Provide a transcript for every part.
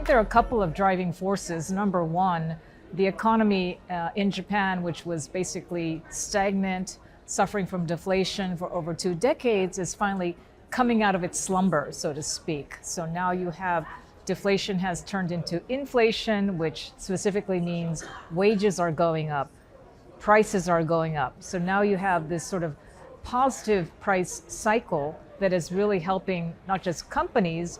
there are a couple of driving forces. Number one, the economy in Japan, which was basically stagnant, suffering from deflation for over 2 decades, is finally coming out of its slumber, so to speak. So now you have deflation has turned into inflation, which specifically means wages are going up, prices are going up. So now you have this sort of positive price cycle that is really helping not just companies,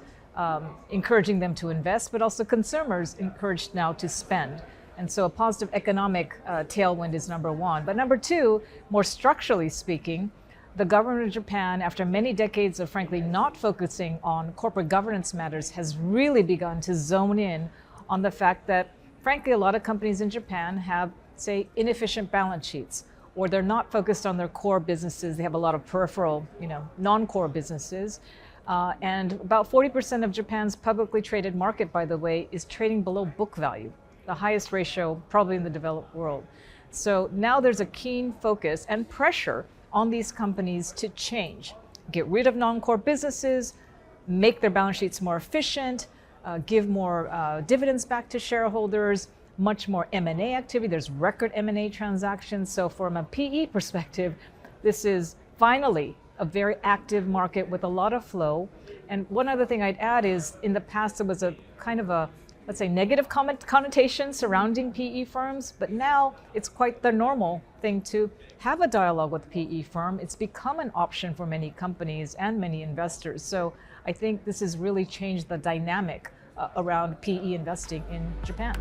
encouraging them to invest, but also consumers encouraged now to spend. And so a positive economic tailwind is number one. But number two, more structurally speaking, the government of Japan, after many decades of frankly not focusing on corporate governance matters, has really begun to zone in on the fact that, frankly, a lot of companies in Japan have, say, inefficient balance sheets, or they're not focused on their core businesses. They have a lot of peripheral, non-core businesses. And about 40% of Japan's publicly traded market, by the way, is trading below book value, the highest ratio probably in the developed world. So now there's a keen focus and pressure on these companies to change, get rid of non-core businesses, make their balance sheets more efficient, give more dividends back to shareholders, much more M&A activity. There's record M&A transactions. So from a PE perspective, this is finally a very active market with a lot of flow. And one other thing I'd add is in the past, there was a kind of a, let's say, negative connotation surrounding PE firms, but now it's quite the normal thing to have a dialogue with a PE firm. It's become an option for many companies and many investors. So I think this has really changed the dynamic around PE investing in Japan.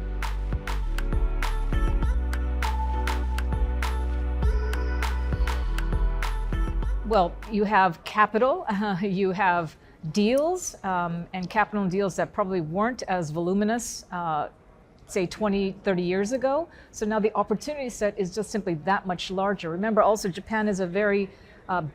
Well, you have capital, you have deals, and capital deals that probably weren't as voluminous, say 20, 30 years ago. So now the opportunity set is just simply that much larger. Remember also, Japan is a very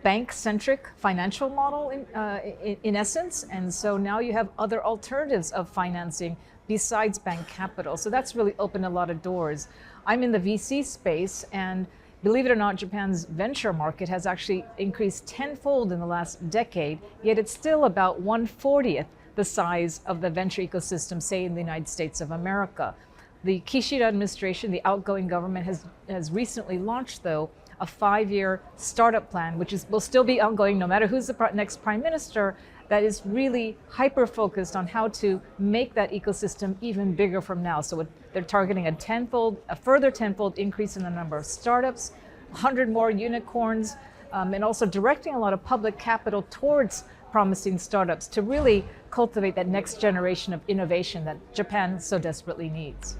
bank-centric financial model in essence. And so now you have other alternatives of financing besides bank capital. So that's really opened a lot of doors. I'm in the VC space, and believe it or not, Japan's venture market has actually increased tenfold in the last decade, yet it's still about 1/40th the size of the venture ecosystem, say in the United States of America. The Kishida administration, the outgoing government, has recently launched, though, a 5-year startup plan, which will still be ongoing no matter who's the next prime minister, that is really hyper-focused on how to make that ecosystem even bigger from now. So they're targeting a further tenfold increase in the number of startups, 100 more unicorns, and also directing a lot of public capital towards promising startups to really cultivate that next generation of innovation that Japan so desperately needs.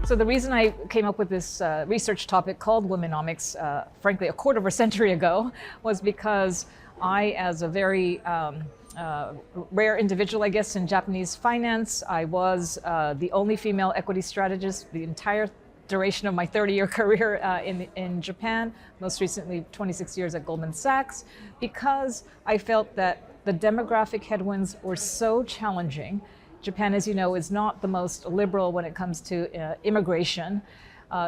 So the reason I came up with this research topic called womenomics, frankly, a quarter of a century ago, was because I, as a very rare individual, I guess, in Japanese finance, I was the only female equity strategist the entire duration of my 30-year career in Japan, most recently 26 years at Goldman Sachs, because I felt that the demographic headwinds were so challenging. Japan, as you know, is not the most liberal when it comes to immigration.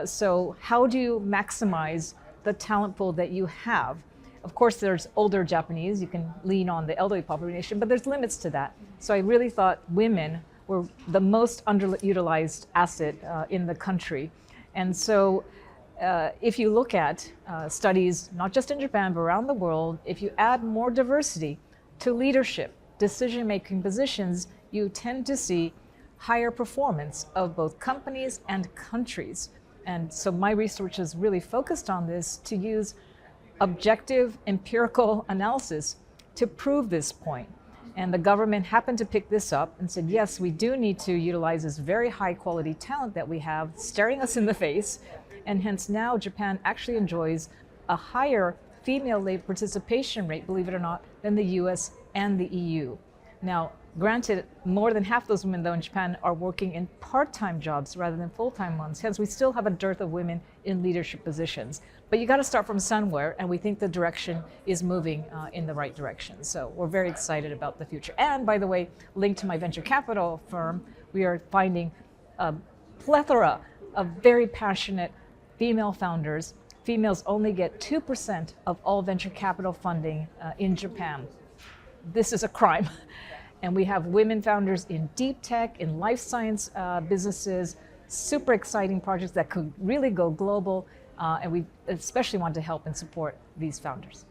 So how do you maximize the talent pool that you have? Of course, there's older Japanese, you can lean on the elderly population, but there's limits to that. So I really thought women were the most underutilized asset in the country. And so if you look at studies, not just in Japan, but around the world, if you add more diversity to leadership, decision-making positions, you tend to see higher performance of both companies and countries. And so my research is really focused on this to use objective empirical analysis to prove this point. And the government happened to pick this up and said, yes, we do need to utilize this very high quality talent that we have staring us in the face. And hence now Japan actually enjoys a higher female labor participation rate, believe it or not, than the US and the EU. Now, granted, more than half those women, though, in Japan are working in part-time jobs rather than full-time ones. Hence, we still have a dearth of women in leadership positions. But you got to start from somewhere, and we think the direction is moving in the right direction. So we're very excited about the future. And by the way, linked to my venture capital firm, we are finding a plethora of very passionate female founders, females only get 2% of all venture capital funding in Japan. This is a crime. And we have women founders in deep tech, in life science businesses, super exciting projects that could really go global. And we especially want to help and support these founders.